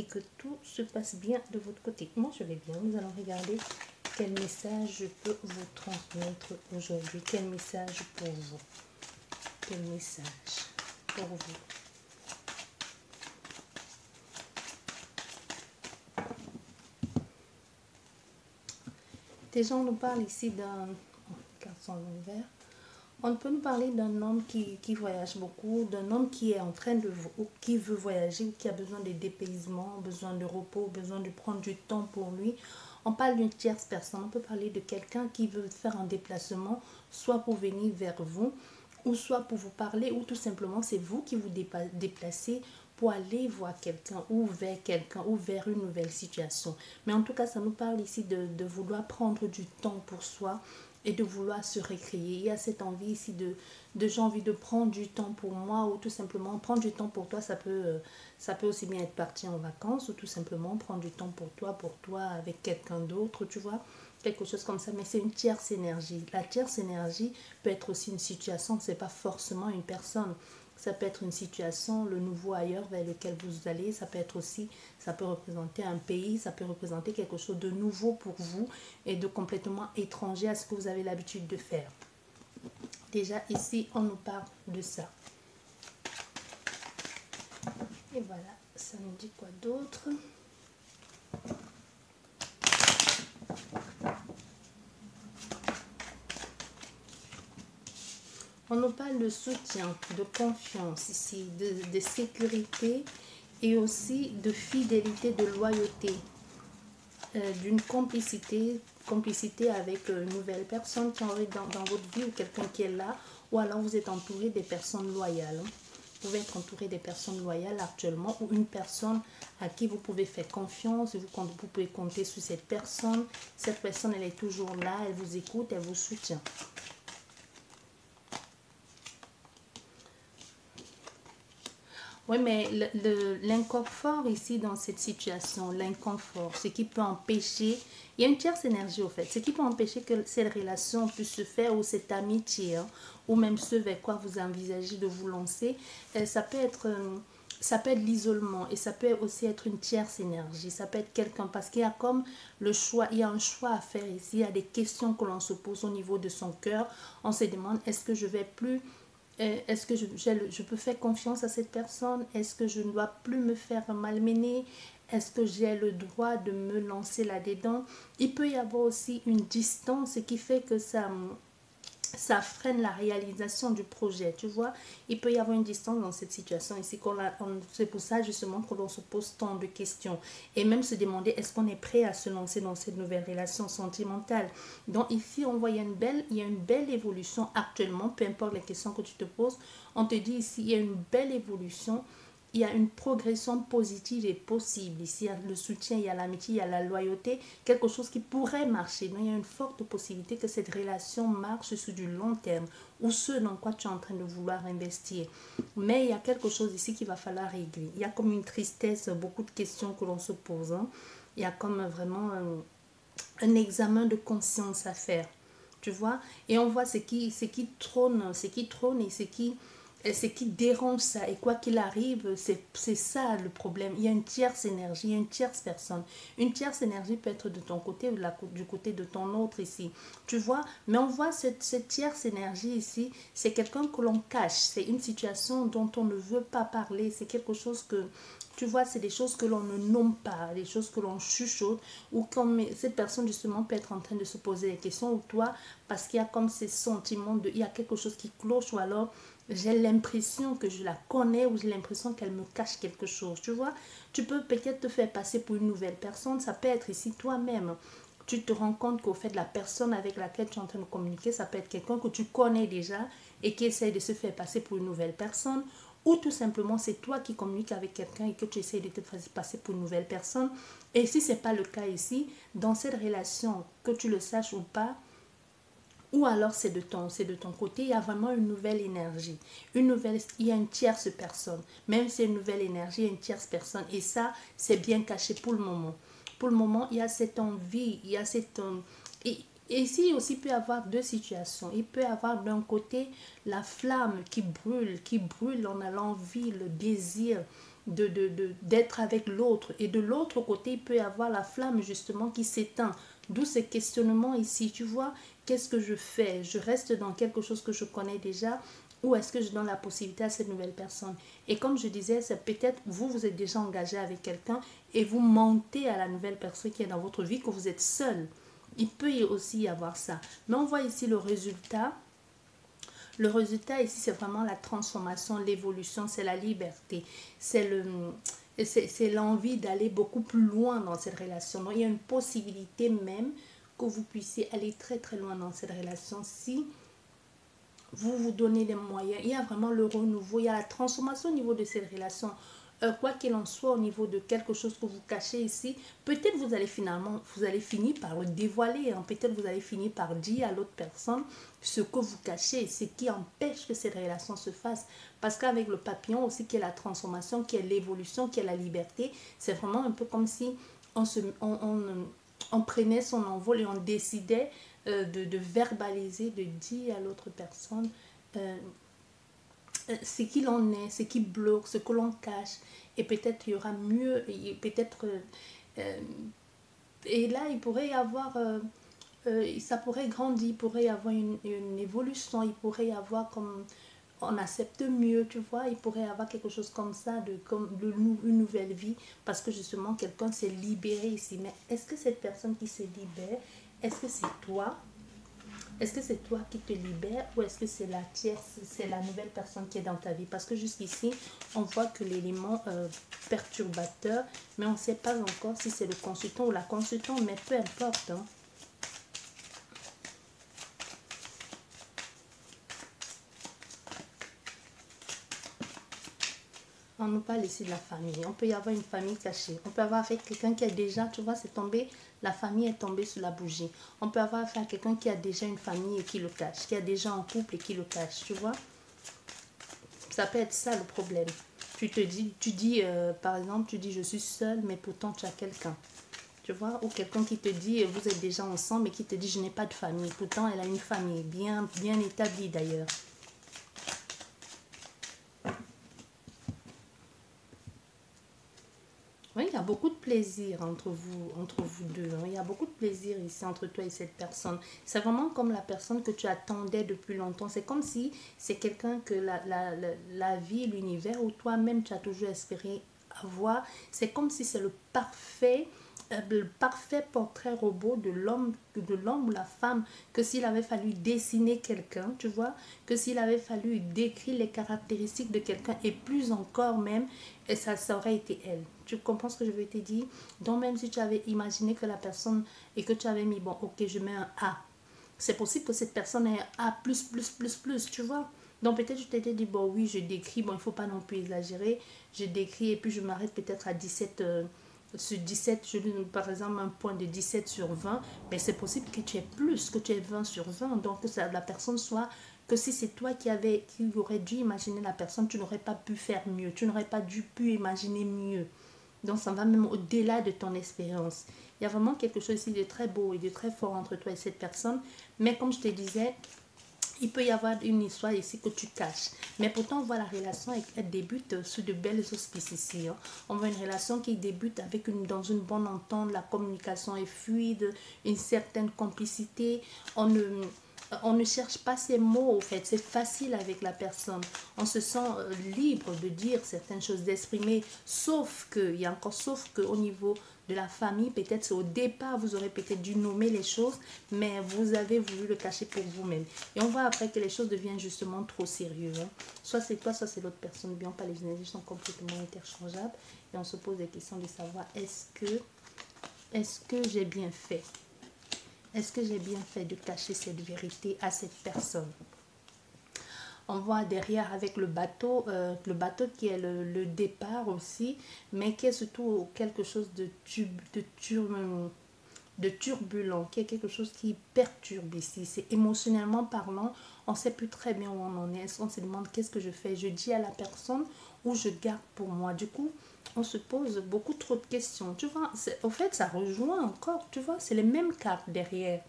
que tout se passe bien de votre côté. Moi, je vais bien. Nous allons regarder quel message je peux vous transmettre aujourd'hui. Quel message pour vous? Quel message pour vous? Déjà, on nous parle ici d'un... Garçon vert. On peut nous parler d'un homme qui voyage beaucoup, d'un homme qui est en train de... ou qui veut voyager, ou qui a besoin de dépaysement, besoin de repos, besoin de prendre du temps pour lui. On parle d'une tierce personne. On peut parler de quelqu'un qui veut faire un déplacement, soit pour venir vers vous, ou soit pour vous parler, ou tout simplement c'est vous qui vous déplacez pour aller voir quelqu'un ou vers une nouvelle situation. Mais en tout cas, ça nous parle ici de vouloir prendre du temps pour soi et de vouloir se récréer. Il y a cette envie ici de j'ai envie de prendre du temps pour moi, ou tout simplement prendre du temps pour toi. Ça peut aussi bien être partir en vacances, ou tout simplement prendre du temps pour toi avec quelqu'un d'autre, tu vois, quelque chose comme ça. Mais c'est une tierce énergie. La tierce énergie peut être aussi une situation, c'est pas forcément une personne. Ça peut être une situation, le nouveau ailleurs vers lequel vous allez. Ça peut être aussi, ça peut représenter un pays, ça peut représenter quelque chose de nouveau pour vous et de complètement étranger à ce que vous avez l'habitude de faire. Déjà ici, on nous parle de ça. Et voilà, ça nous dit quoi d'autre? On nous parle de soutien, de confiance ici, de sécurité et aussi de fidélité, de loyauté, d'une complicité avec une nouvelle personne qui arrive dans votre vie, ou quelqu'un qui est là, ou alors vous êtes entouré des personnes loyales. Vous pouvez être entouré des personnes loyales actuellement, ou une personne à qui vous pouvez faire confiance, vous pouvez compter sur cette personne. Cette personne, elle est toujours là, elle vous écoute, elle vous soutient. Oui, mais l'inconfort ici dans cette situation, l'inconfort, ce qui peut empêcher, il y a une tierce énergie au fait, ce qui peut empêcher que cette relation puisse se faire, ou cette amitié, hein, ou même ce vers quoi vous envisagez de vous lancer, ça peut être l'isolement, et ça peut aussi être une tierce énergie, ça peut être quelqu'un, parce qu'il y a comme le choix, il y a un choix à faire ici, il y a des questions que l'on se pose au niveau de son cœur, on se demande, est-ce que je vais plus... Est-ce que je peux faire confiance à cette personne? Est-ce que je ne dois plus me faire malmener? Est-ce que j'ai le droit de me lancer là-dedans? Il peut y avoir aussi une distance qui fait que ça freine la réalisation du projet, tu vois. Il peut y avoir une distance dans cette situation ici. C'est pour ça justement que l'on se pose tant de questions. Et même se demander, est-ce qu'on est prêt à se lancer dans cette nouvelle relation sentimentale? Donc ici, on voit, il y a une belle évolution actuellement, peu importe les questions que tu te poses. On te dit ici, il y a une belle évolution. Il y a une progression positive et possible. Ici, il y a le soutien, il y a l'amitié, il y a la loyauté, quelque chose qui pourrait marcher. Donc, il y a une forte possibilité que cette relation marche sur du long terme, ou ce dans quoi tu es en train de vouloir investir. Mais il y a quelque chose ici qu'il va falloir régler. Il y a comme une tristesse, beaucoup de questions que l'on se pose, hein. Il y a comme vraiment un examen de conscience à faire, tu vois. Et on voit ce qui trône et ce qui dérange ça. Et quoi qu'il arrive, c'est ça le problème. Il y a une tierce énergie, il y a une tierce personne. Une tierce énergie peut être de ton côté ou du côté de ton autre ici. Tu vois, mais on voit cette tierce énergie ici, c'est quelqu'un que l'on cache. C'est une situation dont on ne veut pas parler. C'est quelque chose que... Tu vois, c'est des choses que l'on ne nomme pas, des choses que l'on chuchote, ou comme cette personne justement peut être en train de se poser des questions, ou toi, parce qu'il y a comme ces sentiments il y a quelque chose qui cloche, ou alors j'ai l'impression que je la connais, ou j'ai l'impression qu'elle me cache quelque chose, tu vois. Tu peux peut-être te faire passer pour une nouvelle personne, ça peut être ici toi-même. Tu te rends compte qu'au fait, la personne avec laquelle tu es en train de communiquer, ça peut être quelqu'un que tu connais déjà et qui essaie de se faire passer pour une nouvelle personne, ou tout simplement c'est toi qui communiques avec quelqu'un et que tu essaies de te faire passer pour une nouvelle personne. Et si ce n'est pas le cas ici, dans cette relation, que tu le saches ou pas, ou alors c'est de ton côté, il y a vraiment une nouvelle énergie. Il y a une tierce personne. Même si c'est une nouvelle énergie, il y a une tierce personne. Et ça, c'est bien caché pour le moment. Pour le moment, il y a cette envie, il y a cette... Et ici aussi, il peut y avoir deux situations. Il peut y avoir d'un côté la flamme qui brûle, on a l'envie, le désir d'être avec l'autre. Et de l'autre côté, il peut y avoir la flamme justement qui s'éteint. D'où ces questionnements ici, tu vois, qu'est-ce que je fais? Je reste dans quelque chose que je connais déjà ou est-ce que je donne la possibilité à cette nouvelle personne? Et comme je disais, c'est peut-être vous êtes déjà engagé avec quelqu'un et vous mentez à la nouvelle personne qui est dans votre vie que vous êtes seul. Il peut aussi y avoir ça. Mais on voit ici le résultat. Le résultat ici, c'est vraiment la transformation, l'évolution, c'est la liberté. C'est l'envie d'aller beaucoup plus loin dans cette relation. Donc, il y a une possibilité même que vous puissiez aller très très loin dans cette relation si vous vous donnez les moyens. Il y a vraiment le renouveau, il y a la transformation au niveau de cette relation. Quoi qu'il en soit, au niveau de quelque chose que vous cachez ici, peut-être vous allez finir par le dévoiler. Hein. Peut-être vous allez finir par dire à l'autre personne ce que vous cachez, ce qui empêche que cette relation se fasse. Parce qu'avec le papillon aussi, qui est la transformation, qui est l'évolution, qui est la liberté, c'est vraiment un peu comme si on prenait son envol et on décidait de verbaliser, de dire à l'autre personne ce qu'il en est, ce qui bloque, ce que l'on cache. Et peut-être il y aura mieux, peut-être... et là, il pourrait y avoir... ça pourrait grandir, il pourrait y avoir une évolution, il pourrait y avoir comme... On accepte mieux, tu vois, il pourrait y avoir quelque chose comme ça, une nouvelle vie, parce que justement, quelqu'un s'est libéré ici. Mais est-ce que cette personne qui se libère, est-ce que c'est toi? Est-ce que c'est toi qui te libères ou est-ce que c'est la tierce, c'est la nouvelle personne qui est dans ta vie? Parce que jusqu'ici, on voit que l'élément perturbateur, mais on ne sait pas encore si c'est le consultant ou la consultante, mais peu importe. Hein. On nous parle ici de la famille. On peut y avoir une famille cachée. On peut avoir avec quelqu'un qui a déjà, tu vois, c'est tombé, la famille est tombée sur la bougie. On peut avoir affaire à quelqu'un qui a déjà une famille et qui le cache, qui a déjà un couple et qui le cache, tu vois. Ça peut être ça le problème. Tu dis, par exemple, tu dis je suis seule, mais pourtant tu as quelqu'un. Tu vois, ou quelqu'un qui te dit vous êtes déjà ensemble et qui te dit je n'ai pas de famille. Pourtant elle a une famille bien établie d'ailleurs. Oui, il y a beaucoup de plaisir entre vous deux. Hein. Il y a beaucoup de plaisir ici entre toi et cette personne. C'est vraiment comme la personne que tu attendais depuis longtemps. C'est comme si c'est quelqu'un que la vie, l'univers ou toi-même tu as toujours espéré avoir. C'est comme si c'est le parfait portrait robot de l'homme ou la femme, que s'il avait fallu dessiner quelqu'un, tu vois, que s'il avait fallu décrire les caractéristiques de quelqu'un et plus encore même, et ça aurait été elle. Tu comprends ce que je veux te dire? Donc même si tu avais imaginé que la personne et que tu avais mis, bon, ok, je mets un A, c'est possible que cette personne ait un A+++++, tu vois. Donc peut-être je t'étais dit, bon oui, je décris, bon il ne faut pas non plus exagérer, je décris et puis je m'arrête peut-être à 17 sur 17, je donne par exemple un point de 17 sur 20, mais c'est possible que tu aies plus, que tu aies 20 sur 20, donc que la personne soit, que si c'est toi qui aurais dû imaginer la personne, tu n'aurais pas pu faire mieux, tu n'aurais pas pu imaginer mieux. Donc ça va même au-delà de ton expérience. Il y a vraiment quelque chose ici de très beau et de très fort entre toi et cette personne, mais comme je te disais, il peut y avoir une histoire ici que tu caches. Mais pourtant, on voit la relation, elle débute sous de belles auspices ici. Hein. On voit une relation qui débute dans une bonne entente, la communication est fluide, une certaine complicité. On ne cherche pas ces mots, en fait. C'est facile avec la personne. On se sent libre de dire certaines choses, d'exprimer. Sauf qu'au niveau de la famille, peut-être au départ, vous aurez peut-être dû nommer les choses, mais vous avez voulu le cacher pour vous-même. Et on voit après que les choses deviennent justement trop sérieuses. Hein. Soit c'est toi, soit c'est l'autre personne. Bien, pas les énergies sont complètement interchangeables. Et on se pose des questions de savoir est-ce que j'ai bien fait? Est-ce que j'ai bien fait de cacher cette vérité à cette personne? On voit derrière avec le bateau qui est le départ aussi, mais qui est surtout quelque chose de turbulent, qui est quelque chose qui perturbe ici. C'est émotionnellement parlant, on ne sait plus très bien où on en est. Est-ce qu'on se demande qu'est-ce que je fais? Je dis à la personne ou je garde pour moi? Du coup, on se pose beaucoup trop de questions. Tu vois, au fait, ça rejoint encore, tu vois, c'est les mêmes cartes derrière.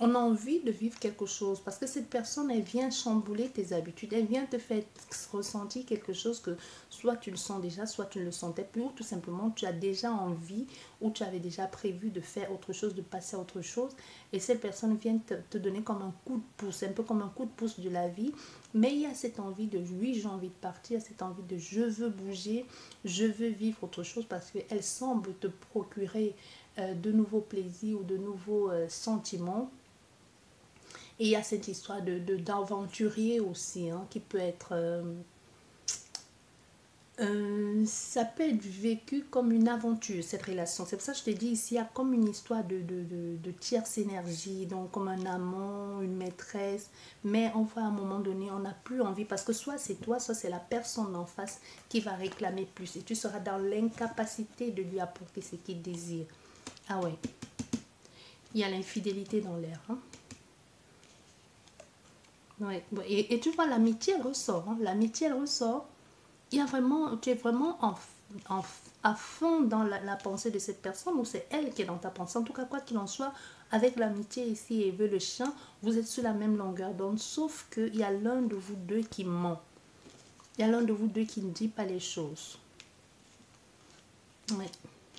on a envie de vivre quelque chose parce que cette personne, elle vient chambouler tes habitudes, elle vient te faire ressentir quelque chose que soit tu le sens déjà, soit tu ne le sentais plus, ou tout simplement tu as déjà envie ou tu avais déjà prévu de faire autre chose, de passer à autre chose, et cette personne vient te donner comme un coup de pouce, un peu comme un coup de pouce de la vie, mais il y a cette envie de oui, j'ai envie de partir, cette envie de je veux bouger, je veux vivre autre chose parce qu'elle semble te procurer de nouveaux plaisirs ou de nouveaux sentiments. Et il y a cette histoire d'aventurier aussi, hein, qui peut être... ça peut être vécu comme une aventure, cette relation. C'est pour ça que je te dis ici, il y a comme une histoire de tierce énergie, donc comme un amant, une maîtresse. Mais on voit à un moment donné, on n'a plus envie, parce que soit c'est toi, soit c'est la personne en face qui va réclamer plus. Et tu seras dans l'incapacité de lui apporter ce qu'il désire. Ah ouais, il y a l'infidélité dans l'air, hein. Ouais. Et tu vois, l'amitié, elle ressort, hein. L'amitié, elle ressort. Il y a vraiment, tu es vraiment en, à fond dans la pensée de cette personne, ou c'est elle qui est dans ta pensée. En tout cas, quoi qu'il en soit, avec l'amitié ici et veut le chien, vous êtes sur la même longueur d'onde, sauf qu'il y a l'un de vous deux qui ment. Il y a l'un de vous deux qui ne dit pas les choses. Ouais.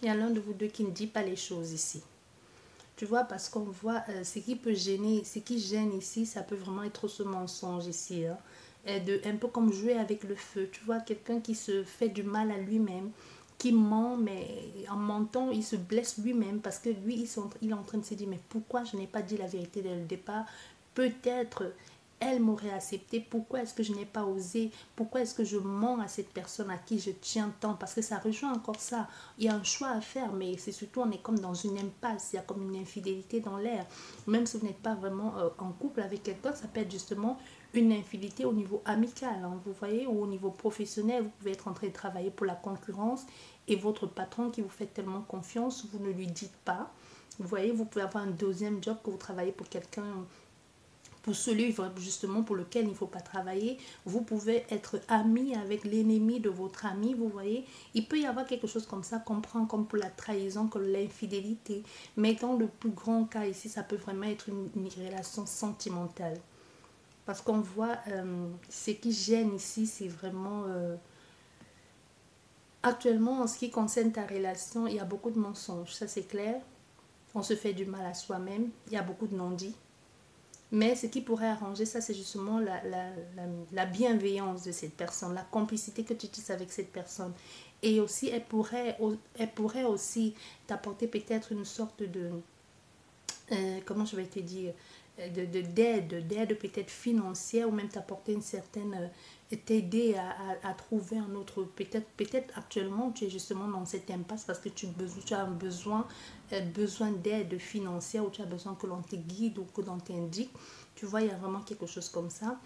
Il y a l'un de vous deux qui ne dit pas les choses ici. Tu vois, parce qu'on voit ce qui peut gêner, ce qui gêne ici, ça peut vraiment être ce mensonge ici, hein. Un peu comme jouer avec le feu. Tu vois, quelqu'un qui se fait du mal à lui-même, qui ment, mais en mentant, il se blesse lui-même parce que lui, il est en train de se dire, mais pourquoi je n'ai pas dit la vérité dès le départ? Peut-être elle m'aurait accepté, pourquoi est-ce que je n'ai pas osé, pourquoi est-ce que je mens à cette personne à qui je tiens tant, parce que ça rejoint encore ça, il y a un choix à faire, mais c'est surtout, on est comme dans une impasse, il y a comme une infidélité dans l'air, même si vous n'êtes pas vraiment en couple avec quelqu'un, ça peut être justement une infidélité au niveau amical, hein, vous voyez, ou au niveau professionnel, vous pouvez être en train de travailler pour la concurrence, et votre patron qui vous fait tellement confiance, vous ne lui dites pas, vous voyez, vous pouvez avoir un deuxième job que vous travaillez pour quelqu'un, pour celui justement pour lequel il ne faut pas travailler. Vous pouvez être ami avec l'ennemi de votre ami, vous voyez. Il peut y avoir quelque chose comme ça, qu'on prend comme pour la trahison, comme l'infidélité. Mais dans le plus grand cas ici, ça peut vraiment être une relation sentimentale. Parce qu'on voit, ce qui gêne ici, c'est vraiment... actuellement, en ce qui concerne ta relation, il y a beaucoup de mensonges, ça c'est clair. On se fait du mal à soi-même, il y a beaucoup de non-dits. Mais ce qui pourrait arranger ça, c'est justement la bienveillance de cette personne, la complicité que tu tisses avec cette personne. Et aussi, elle pourrait aussi t'apporter peut-être une sorte de, comment je vais te dire, d'aide peut-être financière, ou même t'apporter une certaine, t'aider à trouver un autre, peut-être actuellement tu es justement dans cette impasse parce que tu as un besoin d'aide financière, ou tu as besoin que l'on te guide ou que l'on t'indique, tu vois, il y a vraiment quelque chose comme ça.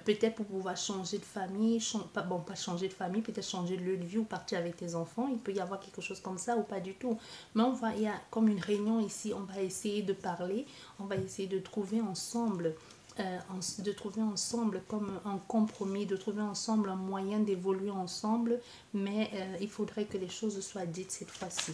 Peut-être pour pouvoir changer de famille, pas changer de famille, peut-être changer de lieu de vie ou partir avec tes enfants. Il peut y avoir quelque chose comme ça ou pas du tout. Mais il y a comme une réunion ici, on va essayer de parler, on va essayer de trouver ensemble, comme un compromis, de trouver ensemble un moyen d'évoluer ensemble, mais il faudrait que les choses soient dites cette fois-ci.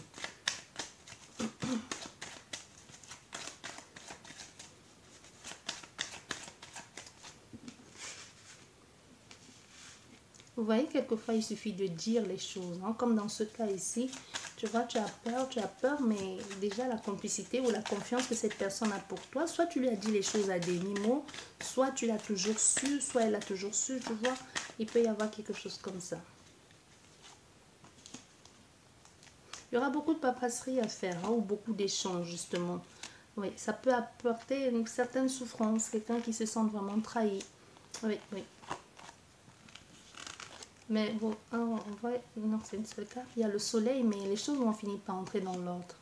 Vous voyez, quelquefois, il suffit de dire les choses, hein. Comme dans ce cas ici, tu vois, tu as peur, mais déjà la complicité ou la confiance que cette personne a pour toi, soit tu lui as dit les choses à demi-mot, soit tu l'as toujours su, soit elle a toujours su, tu vois. Il peut y avoir quelque chose comme ça. Il y aura beaucoup de paperasserie à faire, hein, ou beaucoup d'échanges, justement. Oui, ça peut apporter une certaine souffrance, quelqu'un qui se sent vraiment trahi. Oui, oui. Mais bon, en vrai, non, c'est une seule carte. Il y a le soleil, mais les choses vont finir par entrer dans l'ordre.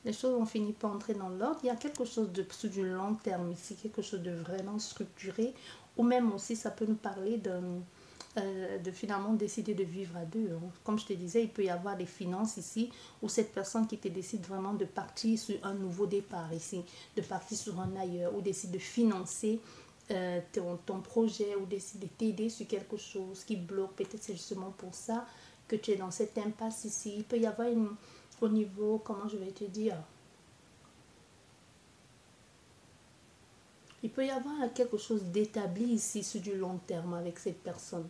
Les choses vont finir par entrer dans l'ordre. Il y a quelque chose de sur du long terme ici, quelque chose de vraiment structuré. Ou même aussi, ça peut nous parler de finalement décider de vivre à deux, hein. Comme je te disais, il peut y avoir des finances ici, ou cette personne qui te décide vraiment de partir sur un nouveau départ ici, de partir sur un ailleurs, ou décide de financer ton projet, ou décide de t'aider sur quelque chose qui bloque. Peut-être c'est justement pour ça que tu es dans cette impasse ici. Il peut y avoir au niveau, comment je vais te dire, Il peut y avoir quelque chose d'établi ici sur du long terme avec cette personne.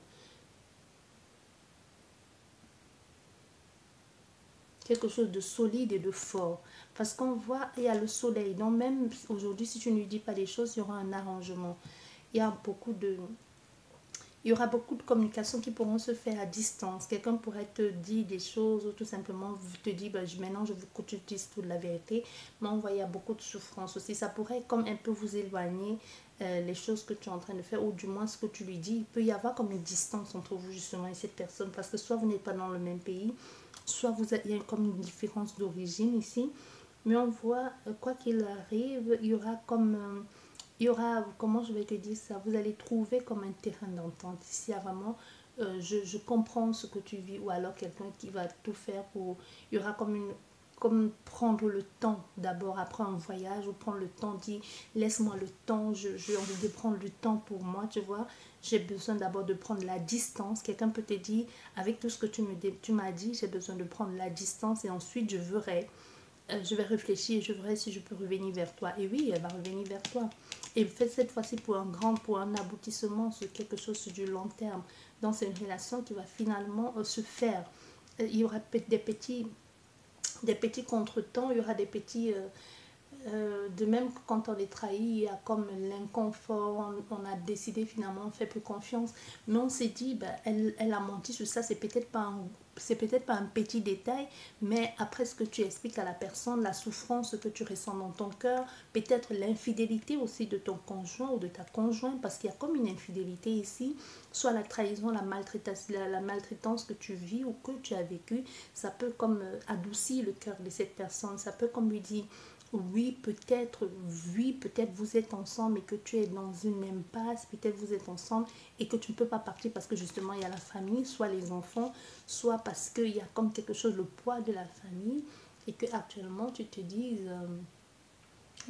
Quelque chose de solide et de fort. Parce qu'on voit, il y a le soleil. Donc même aujourd'hui, si tu ne lui dis pas des choses, il y aura un arrangement. Il y a beaucoup de... Il y aura beaucoup de communications qui pourront se faire à distance. Quelqu'un pourrait te dire des choses ou tout simplement te dire, ben, maintenant je veux que tu dises toute la vérité. Mais on voit, il y a beaucoup de souffrance aussi. Ça pourrait comme un peu vous éloigner les choses que tu es en train de faire ou du moins ce que tu lui dis. Il peut y avoir comme une distance entre vous justement et cette personne parce que soit vous n'êtes pas dans le même pays, soit vous il y a comme une différence d'origine ici. Mais on voit, quoi qu'il arrive, il y aura comme... il y aura, comment je vais te dire ça, vous allez trouver comme un terrain d'entente. Ici, il y a vraiment, je comprends ce que tu vis, ou alors quelqu'un qui va tout faire pour, il y aura comme une, comme prendre le temps d'abord après un voyage, ou prendre le temps, dire, laisse-moi le temps, j'ai envie de prendre le temps pour moi, tu vois, j'ai besoin d'abord de prendre la distance. Quelqu'un peut te dire, avec tout ce que tu m'as dit, j'ai besoin de prendre la distance et ensuite je vais réfléchir et je verrai si je peux revenir vers toi. Et oui, elle va revenir vers toi. Et faites cette fois-ci pour un aboutissement sur quelque chose sur du long terme. Donc c'est une relation qui va finalement se faire. Il y aura des petits contretemps, il y aura des petits... de même que quand on est trahi, il y a comme l'inconfort, on a décidé finalement, on fait plus confiance, mais on s'est dit, ben, elle a menti sur ça, c'est peut-être pas un petit détail, mais après ce que tu expliques à la personne, la souffrance que tu ressens dans ton cœur, peut-être l'infidélité aussi de ton conjoint ou de ta conjointe, parce qu'il y a comme une infidélité ici, soit la trahison, la maltraitance que tu vis ou que tu as vécu, ça peut comme adoucir le cœur de cette personne, ça peut comme lui dire, oui, peut-être vous êtes ensemble et que tu es dans une impasse, peut-être vous êtes ensemble et que tu ne peux pas partir parce que justement il y a la famille, soit les enfants, soit parce qu'il y a comme quelque chose, le poids de la famille, et que actuellement tu te dises,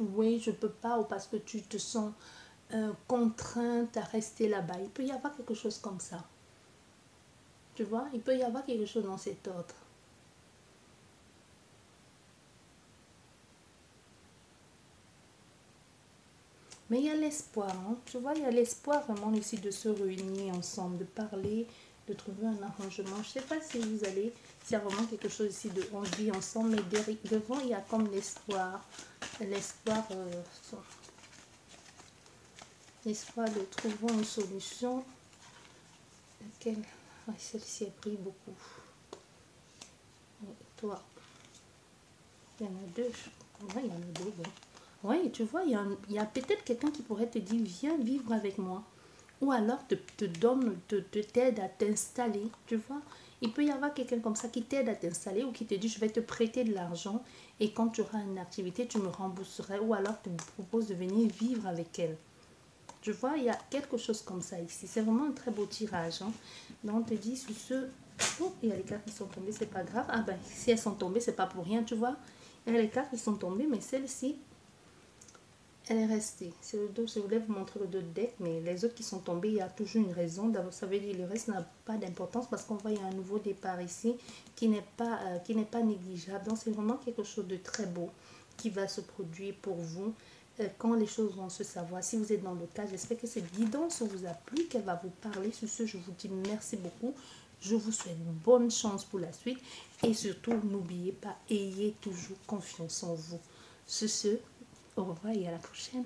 oui, je peux pas, ou parce que tu te sens contrainte à rester là-bas. Il peut y avoir quelque chose comme ça. Tu vois, il peut y avoir quelque chose dans cet ordre. Mais il y a l'espoir, hein. Tu vois, il y a l'espoir vraiment ici de se réunir ensemble, de parler, de trouver un arrangement. Je ne sais pas si vous allez, s'il y a vraiment quelque chose ici de on vit ensemble, mais devant, il y a comme l'espoir. L'espoir, l'espoir de trouver une solution. Laquelle, ouais, celle-ci a pris beaucoup. Et toi, il y en a deux. Ouais, il y en a deux. Bon. Oui, tu vois, il y a peut-être quelqu'un qui pourrait te dire, viens vivre avec moi. Ou alors t'aide à t'installer, tu vois. Il peut y avoir quelqu'un comme ça qui t'aide à t'installer ou qui te dit, je vais te prêter de l'argent et quand tu auras une activité, tu me rembourserais. Ou alors te propose de venir vivre avec elle. Tu vois, il y a quelque chose comme ça ici. C'est vraiment un très beau tirage. Hein. Donc on te dit, sur ce... Oh, il y a les cartes qui sont tombées, c'est pas grave. Ah ben, si elles sont tombées, c'est pas pour rien, tu vois. Il y a les cartes qui sont tombées, mais celle-ci, elle est restée. C'est le dos, je voulais vous montrer le dos de deck, mais les autres qui sont tombés, il y a toujours une raison. D'abord, ça veut dire que le reste n'a pas d'importance parce qu'on voit il y a un nouveau départ ici qui n'est pas négligeable. Donc, c'est vraiment quelque chose de très beau qui va se produire pour vous quand les choses vont se savoir. Si vous êtes dans le cas, j'espère que cette guidance vous a plu, qu'elle va vous parler. Sur ce, je vous dis merci beaucoup. Je vous souhaite bonne chance pour la suite et surtout, n'oubliez pas, ayez toujours confiance en vous. Sur ce, au revoir et à la prochaine.